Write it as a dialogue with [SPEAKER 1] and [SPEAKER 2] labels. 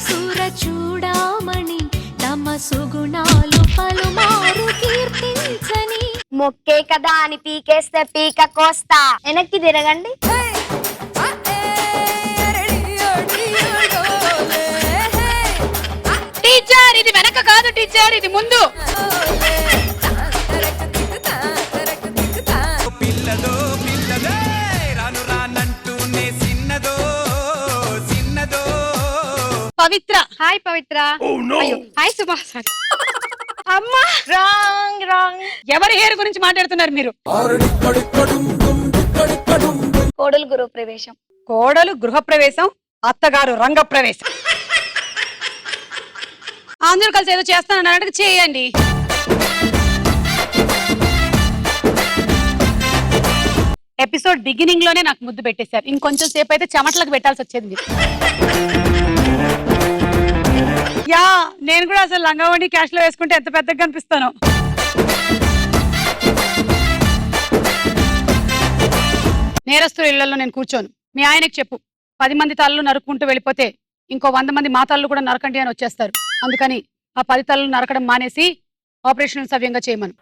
[SPEAKER 1] సుర చూడామణి తమ సుగుణాలు పలుమారు కీర్తించని.
[SPEAKER 2] మొక్కే కదా అని పీకేస్తే పీక కోస్తా. వెనక్కి తిరగండి.
[SPEAKER 3] టీచర్ ఇది వెనక కాదు టీచర్, ఇది ముందు.
[SPEAKER 4] పిల్లదో పిల్లదే రాను రానంటూనే సిన్నదో సిన్నదో.
[SPEAKER 3] పవిత్ర. హాయ్ పవిత్ర. అయ్యో హాయ్ సుమా. సారీ అమ్మా.
[SPEAKER 2] Wrong wrong.
[SPEAKER 3] ఎవరి హెయిర్ గురించి మాట్లాడుతున్నారు మీరు?
[SPEAKER 2] కోడలు గురు ప్రవేశం.
[SPEAKER 3] కోడలు గృహప్రవేశం, అత్తగారు రంగప్రవేశం. అందరూ కలిసి ఏదో చేస్తానన్నట్టు చేయండి. ఎపిసోడ్ బిగినింగ్ లోనే నాకు ముద్దు పెట్టేశారు. ఇంకొంచెం సేపు అయితే చెమటలకు పెట్టాల్సి వచ్చేది. యా నేను కూడా అసలు లంగావణి క్యాష్ లో వేసుకుంటే ఎంత పెద్దగా కనిపిస్తాను. నేరస్తుల ఇళ్లలో నేను కూర్చోను. మీ ఆయనకి చెప్పు, 10 మంది తలలు నరుక్కుంటూ వెళ్ళిపోతే ఇంకో 100 మంది మా తలలు కూడా నరకండి అని వచ్చేస్తారు. అందుకని ఆ 10 తలలు నరకడం మానేసి ఆపరేషన్ సవ్యంగా చేయమను.